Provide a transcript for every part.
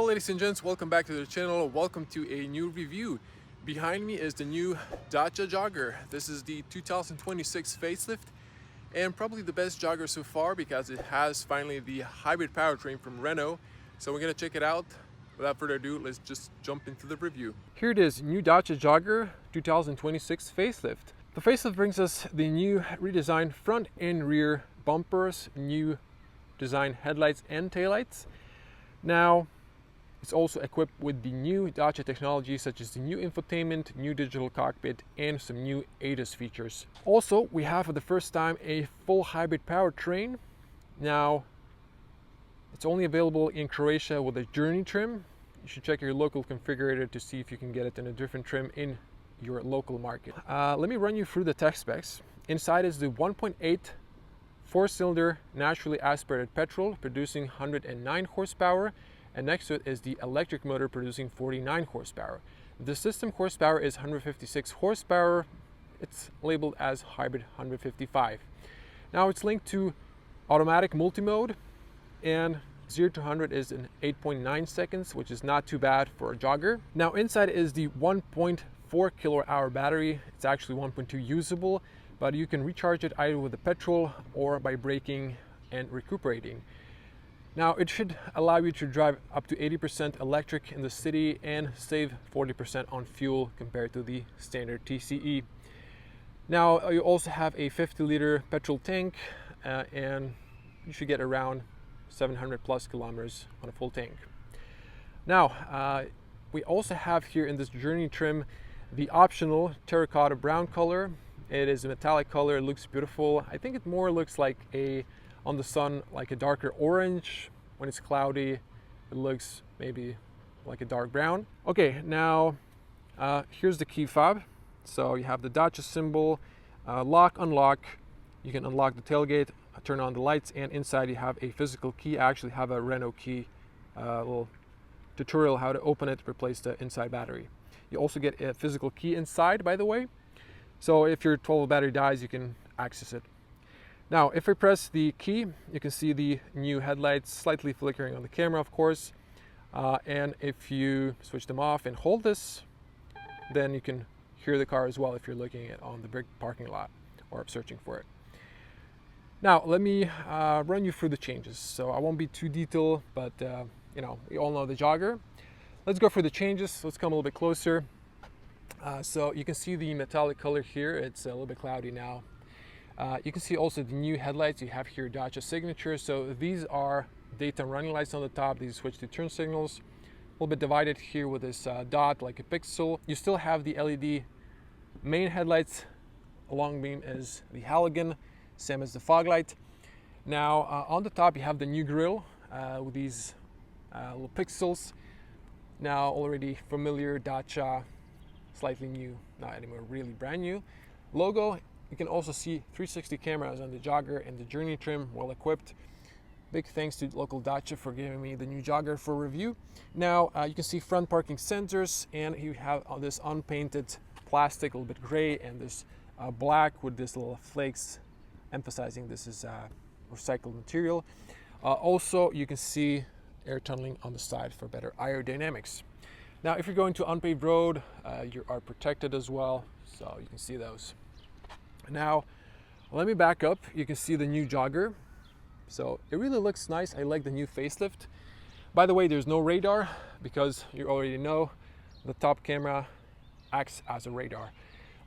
ladies and gents, welcome back to the channel. Welcome to a new review. Behind me is the new Dacia Jogger. This is the 2026 facelift and probably the best jogger so far because it has finally the hybrid powertrain from Renault. So we're gonna check it out. Without further ado, let's just jump into the review. Here it is, new Dacia Jogger 2026 facelift. The facelift brings us the new redesigned front and rear bumpers, new design headlights and taillights. Now, it's also equipped with the new Dacia technology such as the new infotainment, new digital cockpit, and some new ADAS features. Also, we have for the first time a full hybrid powertrain. Now, it's only available in Croatia with a Journey trim. You should check your local configurator to see if you can get it in a different trim in your local market. Let me run you through the tech specs. Inside is the 1.8 four-cylinder naturally aspirated petrol producing 109 horsepower, and next to it is the electric motor producing 49 horsepower. The system horsepower is 156 horsepower. It's labeled as hybrid 155. Now it's linked to automatic multi-mode, and 0 to 100 is in 8.9 seconds, which is not too bad for a jogger. Now inside is the 1.4 kilowatt-hour battery. It's actually 1.2 usable, but you can recharge it either with the petrol or by braking and recuperating. Now it should allow you to drive up to 80% electric in the city and save 40% on fuel compared to the standard TCE. Now you also have a 50-liter petrol tank and you should get around 700 plus kilometers on a full tank. Now we also have here in this Journey trim the optional terracotta brown color. It is a metallic color, it looks beautiful. I think it more looks like on the sun, like a darker orange. When it's cloudy, it looks maybe like a dark brown. Okay, now here's the key fob. So you have the Dacia symbol, lock, unlock. You can unlock the tailgate, turn on the lights, and inside you have a physical key. I actually have a Renault key, little tutorial how to open it, replace the inside battery. You also get a physical key inside, by the way. So if your 12 battery dies, you can access it. Now, if I press the key, you can see the new headlights slightly flickering on the camera, of course. And if you switch them off and hold this, then you can hear the car as well if you're looking at on the big parking lot or searching for it. Now, let me run you through the changes. So I won't be too detailed, but you know, we all know the Jogger. Let's go for the changes. Let's come a little bit closer. So you can see the metallic color here. It's a little bit cloudy now. You can see also the new headlights. You have here Dacia signature. So these are daytime running lights on the top. These switch to turn signals. A little bit divided here with this dot like a pixel. You still have the LED main headlights. A long beam is the halogen, same as the fog light. Now on the top you have the new grille with these little pixels. Now already familiar Dacia, slightly new, not anymore, really brand new logo. You can also see 360 cameras on the Jogger and the Journey trim, well equipped. Big thanks to local Dacia for giving me the new Jogger for review. Now you can see front parking sensors, and you have this unpainted plastic, a little bit gray, and this black with this little flakes, emphasizing this is recycled material. Also, you can see air tunneling on the side for better aerodynamics. Now, if you're going to unpaved road, you are protected as well, so you can see those. Now, let me back up. You can see the new Jogger. So it really looks nice. I like the new facelift. By the way, there's no radar because you already know the top camera acts as a radar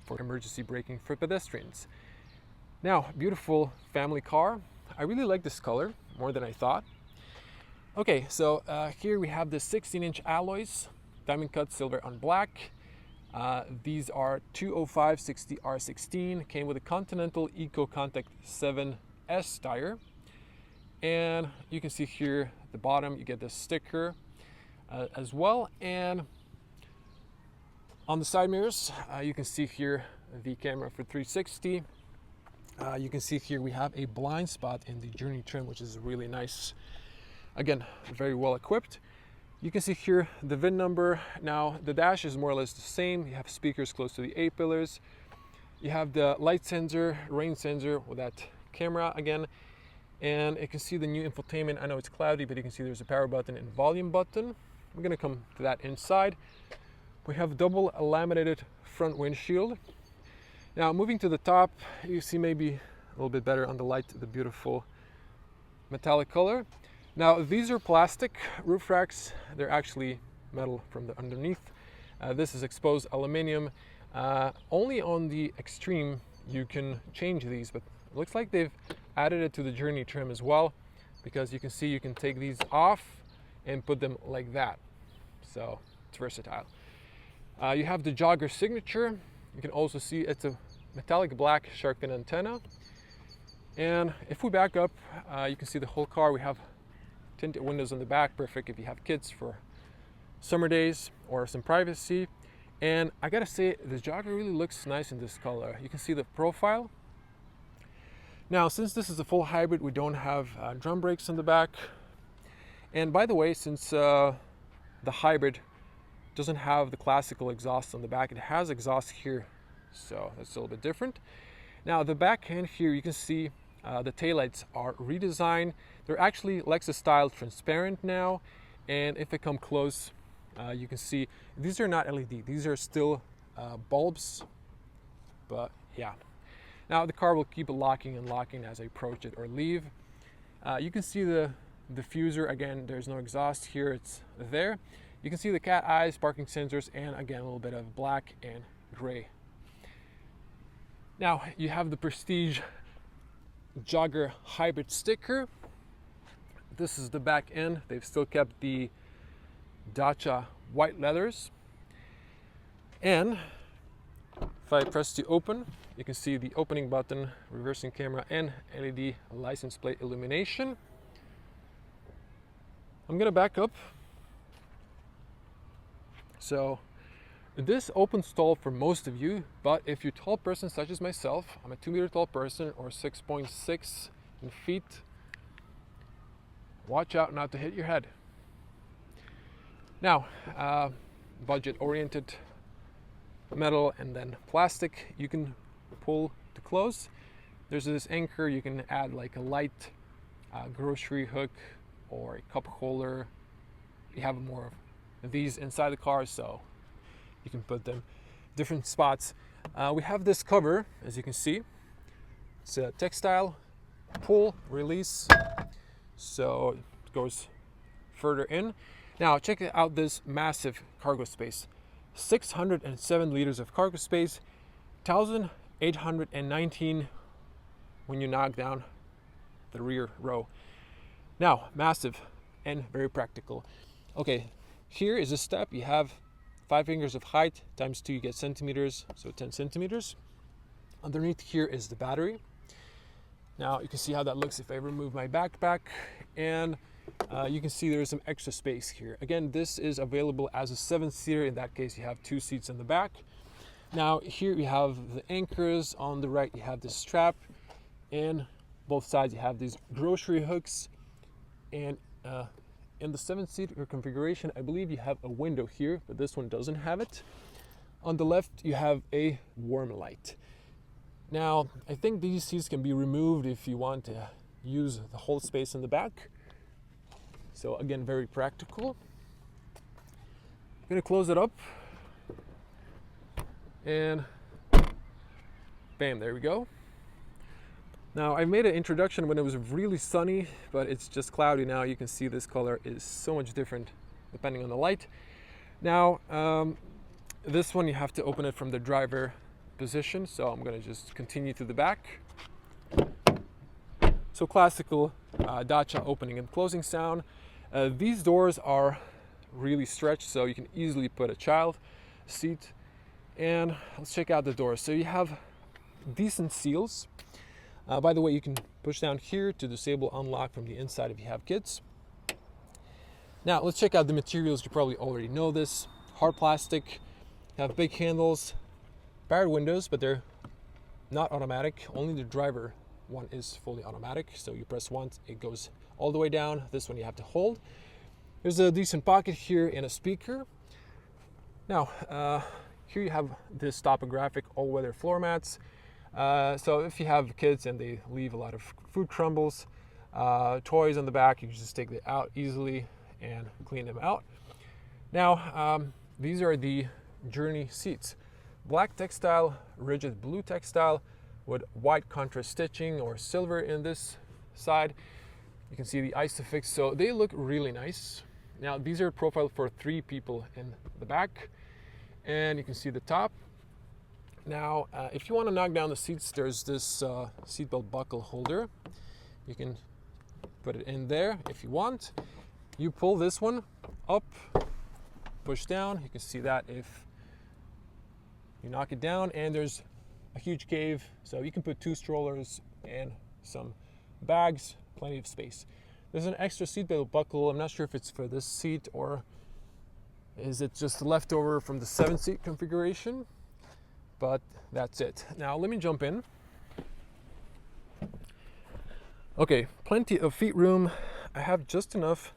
for emergency braking for pedestrians. Now, beautiful family car. I really like this color more than I thought. Okay, so here we have the 16-inch alloys. Diamond cut silver on black. These are 205/60 R16. Came with a Continental Eco Contact 7S tire. And you can see here at the bottom you get this sticker as well. And on the side mirrors you can see here the camera for 360. You can see here we have a blind spot in the Journey trim, which is really nice. Again, very well equipped. You can see here the VIN number. Now the dash is more or less the same. You have speakers close to the A-pillars. You have the light sensor, rain sensor with that camera again. And you can see the new infotainment. I know it's cloudy, but you can see there's a power button and volume button. I'm gonna come to that inside. We have double laminated front windshield. Now moving to the top, you see maybe a little bit better on the light, the beautiful metallic color. Now these are plastic roof racks. They're actually metal from the underneath. This is exposed aluminum. Only on the extreme you can change these, but it looks like they've added it to the Journey trim as well, because you can see you can take these off and put them like that. So it's versatile. You have the Jogger signature. You can also see it's a metallic black shark fin antenna. And if we back up, you can see the whole car. We have tinted windows on the back, perfect if you have kids for summer days or some privacy. And I gotta say, the Jogger really looks nice in this color. You can see the profile. Now, since this is a full hybrid, we don't have drum brakes in the back. And by the way, since the hybrid doesn't have the classical exhaust on the back, it has exhaust here, so that's a little bit different. Now, the back end here, you can see the taillights are redesigned. They're actually Lexus style transparent now, and if I come close, you can see these are not LED, these are still bulbs, but yeah. Now the car will keep locking and locking as I approach it or leave. You can see the diffuser. Again, there's no exhaust here, it's there. You can see the cat eyes, parking sensors, and again a little bit of black and gray. Now you have the Prestige Jogger hybrid sticker. This is the back end. They've still kept the Dacia white leathers. And if I press to open, you can see the opening button, reversing camera, and LED license plate illumination. I'm gonna back up. So this opens tall for most of you, but if you're a tall person such as myself, I'm a 2-meter tall person or 6.6 in feet, watch out not to hit your head. Now, budget-oriented metal and then plastic, you can pull to close. There's this anchor. You can add like a light grocery hook or a cup holder. You have more of these inside the car, so you can put them different spots. We have this cover, as you can see. It's a textile pull release, so it goes further in. Now check out this massive cargo space. 607 liters of cargo space, 1,819 when you knock down the rear row. Now, massive and very practical. Okay, here is a step. You have 5 fingers of height times 2, you get centimeters, so 10 centimeters. Underneath here is the battery. Now you can see how that looks if I remove my backpack, and you can see there's some extra space here. Again, this is available as a 7-seater. In that case, you have 2 seats in the back. Now here you have the anchors. On the right, you have this strap, and both sides you have these grocery hooks. And in the 7-seater configuration, I believe you have a window here, but this one doesn't have it. On the left, you have a warm light. Now, I think these seats can be removed if you want to use the whole space in the back. So again, very practical. I'm gonna close it up, and bam, there we go. Now, I made an introduction when it was really sunny, but it's just cloudy now. You can see this color is so much different depending on the light. Now, this one you have to open it from the driver position, so I'm gonna just continue to the back. So classical Dacia opening and closing sound. These doors are really stretched, so you can easily put a child seat. And let's check out the doors. So you have decent seals. By the way, you can push down here to disable unlock from the inside if you have kids. Now let's check out the materials. You probably already know this. Hard plastic, you have big handles, power windows, but they're not automatic. Only the driver one is fully automatic. So you press once, it goes all the way down. This one you have to hold. There's a decent pocket here and a speaker. Now, here you have this topographic all-weather floor mats. So if you have kids and they leave a lot of food crumbles, toys on the back, you can just take it out easily and clean them out. Now, these are the Journey seats. Black textile, rigid blue textile with white contrast stitching or silver in this side. You can see the Isofix, so they look really nice. Now, these are profiled for 3 people in the back, and you can see the top. Now, if you want to knock down the seats, there's this seatbelt buckle holder. You can put it in there if you want. You pull this one up, push down. You can see that if you knock it down, and there's a huge cave, so you can put 2 strollers and some bags, plenty of space. There's an extra seatbelt buckle. I'm not sure if it's for this seat or is it just leftover from the 7-seat configuration, but that's it. Now let me jump in. Okay, plenty of feet room. I have just enough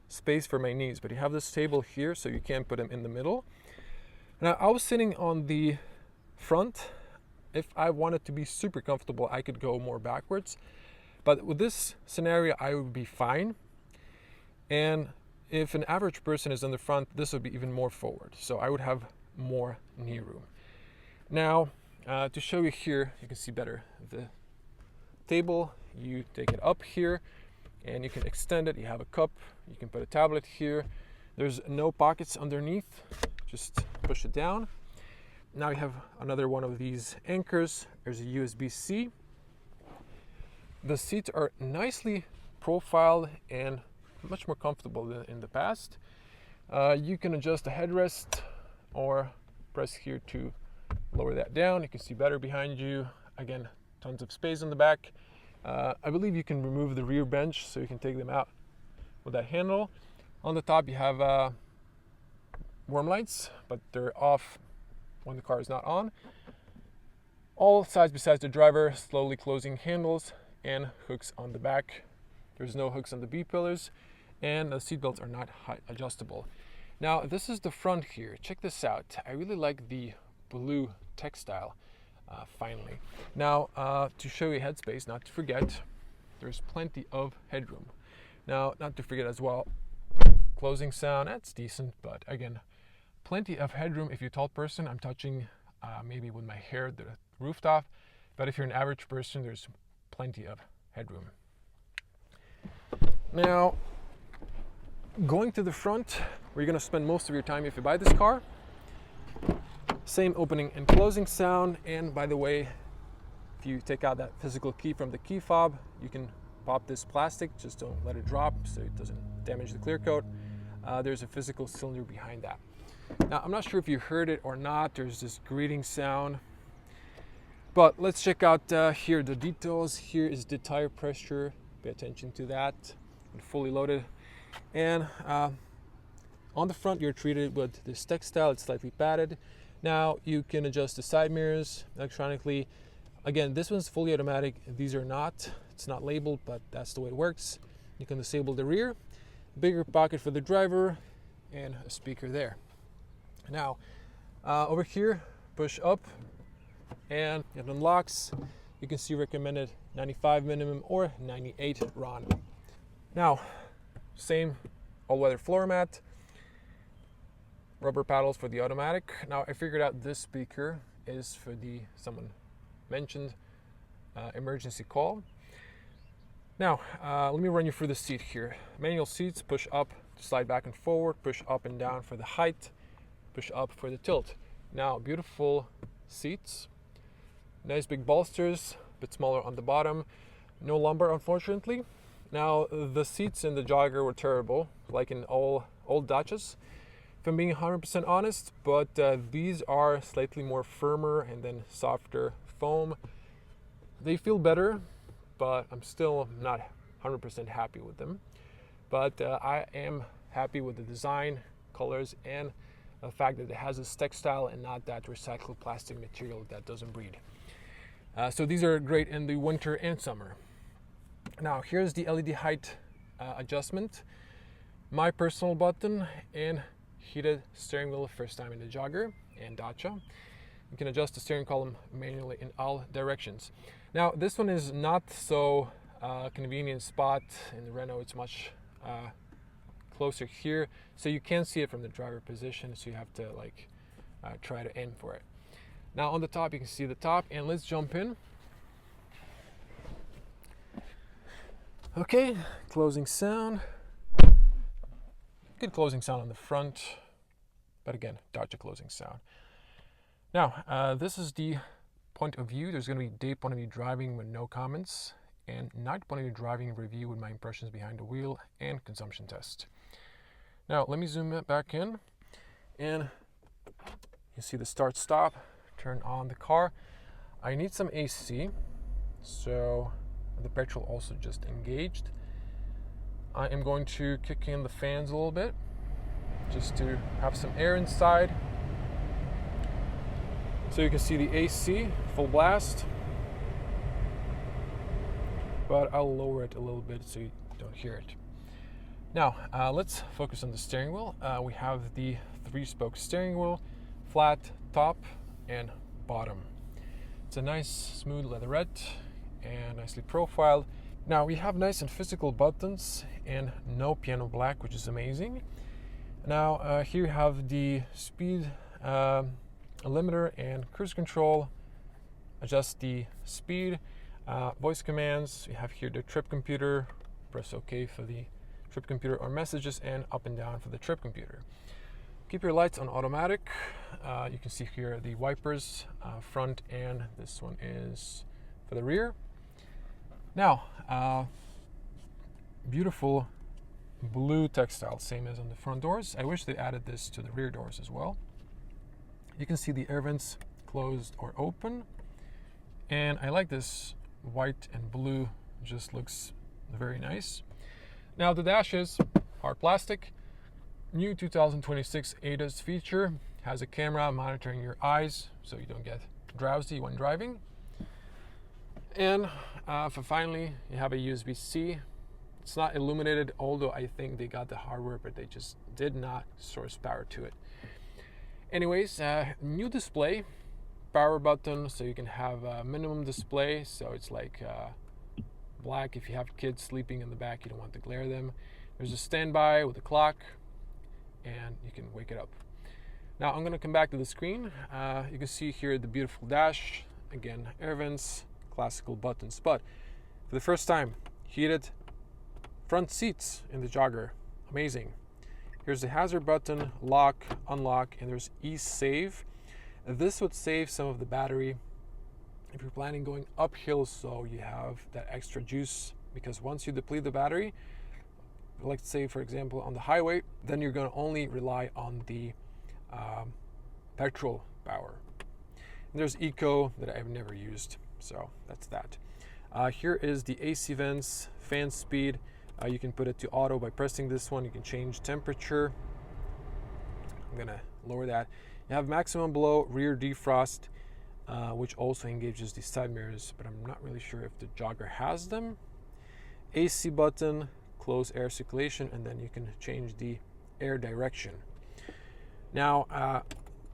space for my knees, but you have this table here, so you can't put them in the middle. Now, I was sitting on the front. If I wanted to be super comfortable, I could go more backwards. But with this scenario, I would be fine. And if an average person is in the front, this would be even more forward. So I would have more knee room. Now, to show you here, you can see better the table. You take it up here and you can extend it. You have a cup. You can put a tablet here. There's no pockets underneath. Just push it down. Now you have another one of these anchors. There's a USB-C. The seats are nicely profiled and much more comfortable than in the past. You can adjust the headrest or press here to lower that down. You can see better behind you. Again, tons of space in the back. I believe you can remove the rear bench so you can take them out with that handle. On the top you have warm lights, but they're off when the car is not on. All sides besides the driver, slowly closing handles and hooks on the back. There's no hooks on the B-pillars, and the seat belts are not height adjustable. Now, this is the front here. Check this out. I really like the blue textile, finally. Now, to show you headspace, not to forget, there's plenty of headroom. Now, not to forget as well, closing sound, that's decent, but again, plenty of headroom. If you're a tall person, I'm touching maybe with my hair the rooftop, but if you're an average person, there's plenty of headroom. Now, going to the front, where you're going to spend most of your time if you buy this car. Same opening and closing sound, and by the way, if you take out that physical key from the key fob, you can pop this plastic, just don't let it drop so it doesn't damage the clear coat. There's a physical cylinder behind that. Now, I'm not sure if you heard it or not, there's this grating sound. But let's check out here the details. Here is the tire pressure. Pay attention to that. And fully loaded. And on the front, you're treated with this textile. It's slightly padded. Now, you can adjust the side mirrors electronically. Again, this one's fully automatic. These are not. It's not labeled, but that's the way it works. You can disable the rear. Bigger pocket for the driver. And a speaker there. Now, over here, push up. And it unlocks. You can see recommended 95 minimum or 98 RON. Now, same all-weather floor mat, rubber paddles for the automatic. Now I figured out this speaker is for the, someone mentioned, emergency call. Now, let me run you through the seat here. Manual seats, push up to slide back and forward, push up and down for the height, push up for the tilt. Now, beautiful seats. Nice big bolsters, a bit smaller on the bottom. No lumbar, unfortunately. Now, the seats in the Jogger were terrible, like in all old Dacias, if I'm being 100% honest, but these are slightly more firmer and then softer foam. They feel better, but I'm still not 100% happy with them. But I am happy with the design, colors, and the fact that it has this textile and not that recycled plastic material that doesn't breathe. So these are great in the winter and summer. Now here's the LED height adjustment, my personal button, and heated steering wheel, first time in the Jogger and Dacia. You can adjust the steering column manually in all directions. Now this one is not so convenient spot. In the Renault it's much closer here, so you can't see it from the driver position, so you have to like try to aim for it. Now on the top, you can see the top, and let's jump in. Okay, closing sound. Good closing sound on the front, but again, Dacia closing sound. Now, this is the point of view. There's going to be day point of view driving with no comments, and night point of view driving review with my impressions behind the wheel and consumption test. Now, let me zoom it back in, and you see the start stop, turn on the car. I need some AC, so the petrol also just engaged. I am going to kick in the fans a little bit, just to have some air inside. So you can see the AC, full blast. But I'll lower it a little bit so you don't hear it. Now, let's focus on the steering wheel. We have the 3-spoke steering wheel, flat top and bottom. It's a nice smooth leatherette and nicely profiled. Now we have nice and physical buttons and no piano black, which is amazing. Now here you have the speed limiter and cruise control. Adjust the speed, voice commands. You have here the trip computer. Press OK for the trip computer or messages, and up and down for the trip computer. Keep your lights on automatic. You can see here the wipers, front, and this one is for the rear. Now, beautiful blue textile, same as on the front doors. I wish they added this to the rear doors as well. You can see the air vents closed or open. And I like this white and blue, just looks very nice. Now the dashes are plastic. New 2026 ADAS feature, has a camera monitoring your eyes so you don't get drowsy when driving. And for finally, you have a USB-C. It's not illuminated, although I think they got the hardware, but they just did not source power to it. Anyways, new display, power button, so you can have a minimum display, so it's like black. If you have kids sleeping in the back, you don't want to glare them. There's a standby with a clock, and you can wake it up. Now I'm going to come back to the screen. You can see here the beautiful dash, again air vents, classical buttons, but for the first time, heated front seats in the Jogger. Amazing. Here's the hazard button, lock, unlock, and there's e-save. This would save some of the battery if you're planning going uphill, so you have that extra juice, because once you deplete the battery, let's say for example on the highway, then you're going to only rely on the petrol power. And there's eco that I've never used, so that's that. Here is the AC vents, fan speed. You can put it to auto by pressing this one. You can change temperature. I'm gonna lower that. You have maximum blow, rear defrost, which also engages the side mirrors, but I'm not really sure if the Jogger has them. AC button, close air circulation, and then you can change the air direction. Now,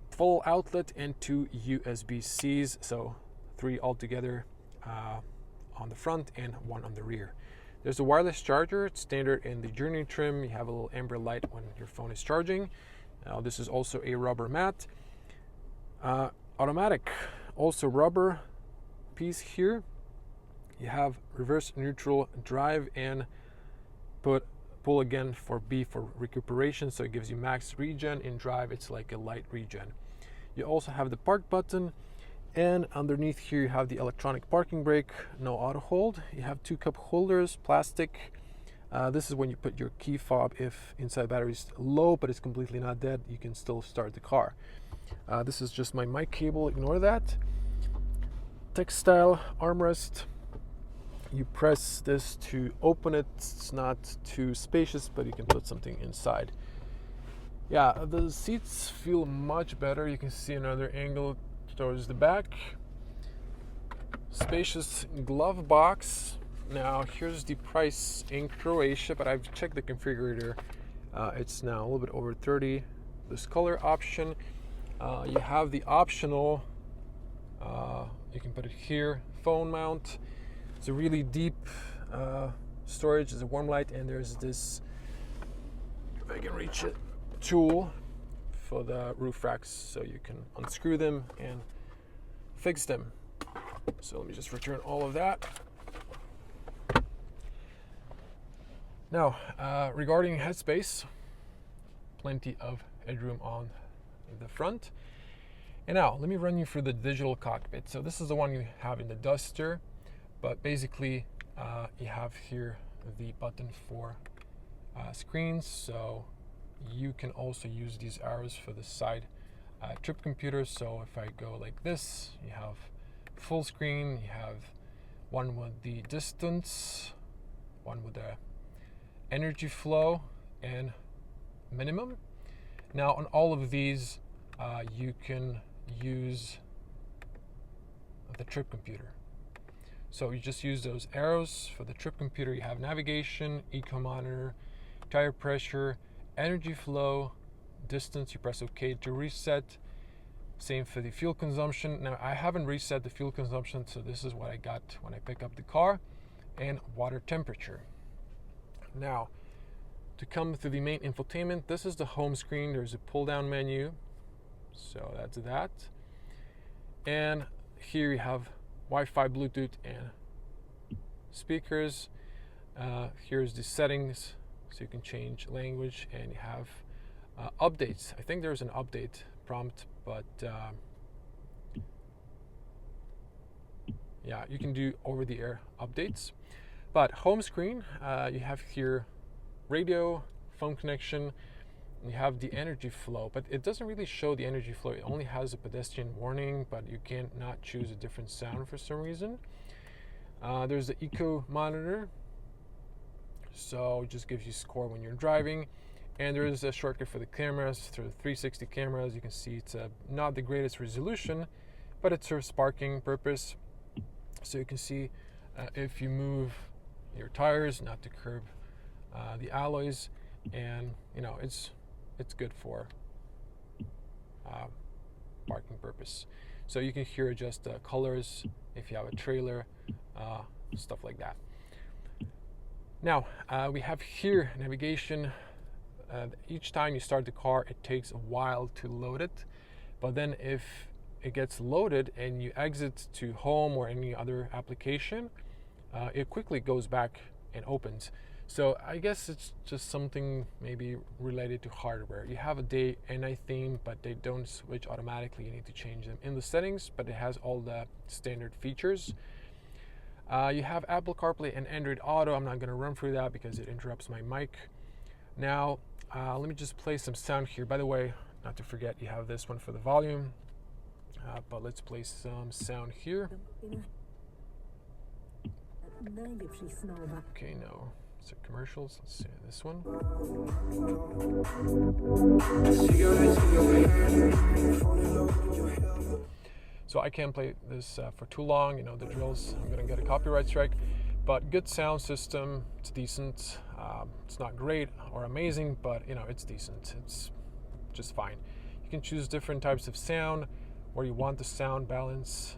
full outlet and 2 USB-Cs, so 3 altogether on the front and 1 on the rear. There's a wireless charger. It's standard in the Journey trim. You have a little amber light when your phone is charging. Now this is also a rubber mat. Automatic, also rubber piece here. You have reverse neutral drive and pull again for B for recuperation, so it gives you max regen. In drive it's like a light regen. You also have the park button, and underneath here you have the electronic parking brake, no auto hold. You have 2 cup holders, plastic. This is when you put your key fob if inside battery is low but it's completely not dead, you can still start the car. This is just my mic cable, ignore that. Textile armrest. You press this to open it. It's not too spacious, but you can put something inside. Yeah, the seats feel much better. You can see another angle towards the back. Spacious glove box. Now here's the price in Croatia, but I've checked the configurator. It's now a little bit over 30. This color option. You have the optional, you can put it here, phone mount. It's a really deep storage. There's a warm light, and there's this if I can reach it, tool for the roof racks, so you can unscrew them and fix them. So let me just return all of that. Now, regarding headspace, plenty of headroom on the front. And now, let me run you through the digital cockpit. So this is the one you have in the Duster, but basically you have here the button for screens, so you can also use these arrows for the side trip computers. So if I go like this, you have full screen, you have one with the distance, one with the energy flow and minimum. Now on all of these you can use the trip computer. So you just use those arrows for the trip computer. You have navigation, eco monitor, tire pressure, energy flow, distance. You press OK to reset. Same for the fuel consumption. Now I haven't reset the fuel consumption, so this is what I got when I pick up the car, and water temperature. Now to come to the main infotainment, this is the home screen. There's a pull down menu, so that's that. And here you have Wi-Fi, Bluetooth, and speakers. Here's the settings, so you can change language, and you have updates. I think there's an update prompt, but yeah, you can do over-the-air updates. But home screen, you have here radio, phone connection, and you have the energy flow, but it doesn't really show the energy flow. It only has a pedestrian warning, but you can't not choose a different sound for some reason. There's the eco monitor, so it just gives you score when you're driving. And there is a shortcut for the cameras, through the 360 cameras. You can see it's not the greatest resolution, but it serves parking purpose. So you can see if you move your tires, not to curb the alloys, and you know it's good for parking purpose. So you can here adjust the colors if you have a trailer, stuff like that. Now we have here navigation. Each time you start the car, it takes a while to load it, but then if it gets loaded and you exit to home or any other application, it quickly goes back and opens. So I guess it's just something maybe related to hardware. You have a day and night theme, but they don't switch automatically. You need to change them in the settings, but it has all the standard features. You have Apple CarPlay and Android Auto. I'm not going to run through that because it interrupts my mic. Now, let me just play some sound here. By the way, not to forget, you have this one for the volume, but let's play some sound here. Okay, no. So commercials, let's see this one. So I can't play this for too long, you know the drills, I'm gonna get a copyright strike. But good sound system, it's decent. It's not great or amazing, but you know it's decent, it's just fine. You can choose different types of sound, where you want the sound balance,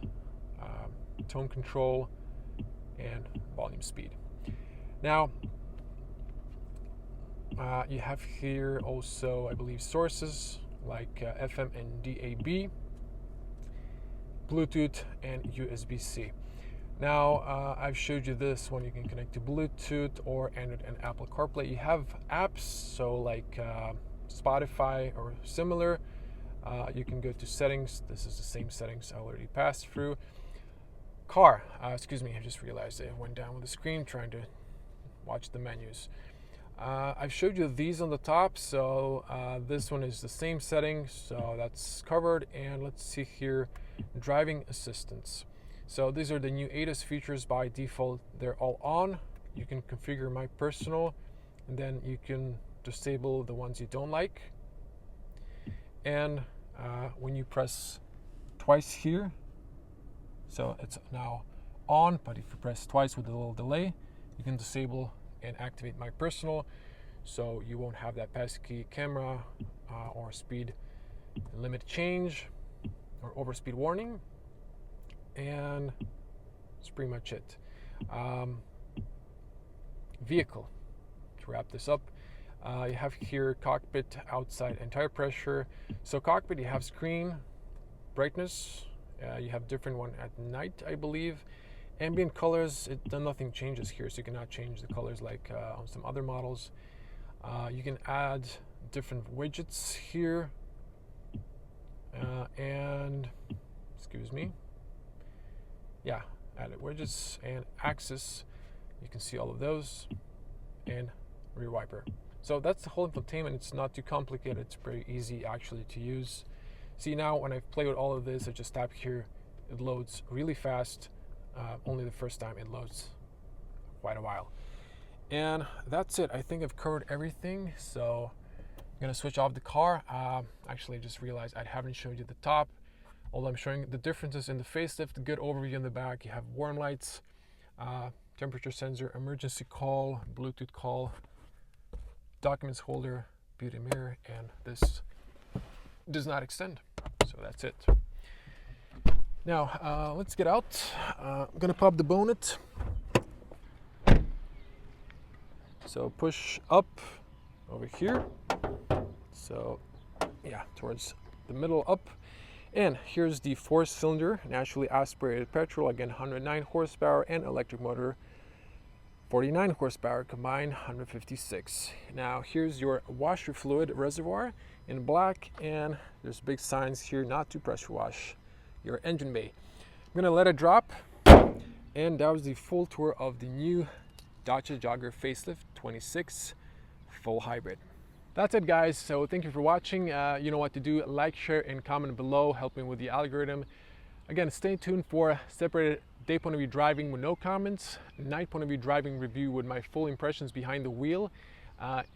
tone control, and volume speed. Now, you have here also, I believe, sources like FM and DAB, Bluetooth, and USB-C. Now, I've showed you this one. You can connect to Bluetooth or Android and Apple CarPlay. You have apps, so like Spotify or similar. You can go to settings. This is the same settings I already passed through. Car, excuse me, I just realized I went down with the screen trying to watch the menus. I've showed you these on the top, so this one is the same setting, so that's covered. And let's see here, driving assistance. So these are the new ADAS features. By default, they're all on. You can configure my personal, and then you can disable the ones you don't like. And when you press twice here, so it's now on, but if you press twice with a little delay, you can disable and activate my personal, so you won't have that pesky camera or speed limit change or overspeed warning. And that's pretty much it. Vehicle, to wrap this up, You have here cockpit, outside, and tire pressure. So cockpit, you have screen, brightness. You have different one at night, I believe. Ambient colors, nothing changes here, so you cannot change the colors like on some other models. You can add different widgets here. And, excuse me. Yeah, added widgets and axis. You can see all of those. And rear wiper. So that's the whole infotainment. It's not too complicated. It's pretty easy actually to use. See, now when I play with all of this, I just tap here. It loads really fast. Only the first time it loads quite a while. And that's it. I think I've covered everything. So I'm gonna switch off the car. Actually, I just realized I haven't showed you the top. Although I'm showing the differences in the facelift, good overview in the back. You have warm lights, temperature sensor, emergency call, Bluetooth call, documents holder, beauty mirror, and this does not extend. So that's it. Now let's get out. I'm gonna pop the bonnet. So push up over here. So yeah, towards the middle up. And here's the 4-cylinder, naturally aspirated petrol, again 109 horsepower, and electric motor 49 horsepower combined, 156. Now here's your washer fluid reservoir in black, and there's big signs here not to pressure wash your engine bay. I'm gonna let it drop, and that was the full tour of the new Dacia Jogger Facelift 26 full hybrid. That's it, guys. So thank you for watching. You know what to do. Like, share, and comment below, helping with the algorithm. Again, stay tuned for separated day point of view driving with no comments, night point of view driving review with my full impressions behind the wheel,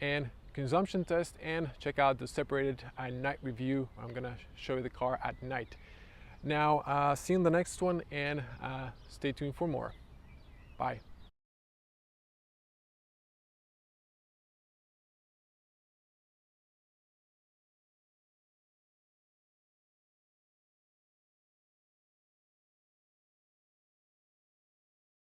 and consumption test, and check out the separated night review. I'm gonna show you the car at night. Now, see you in the next one, and stay tuned for more. Bye.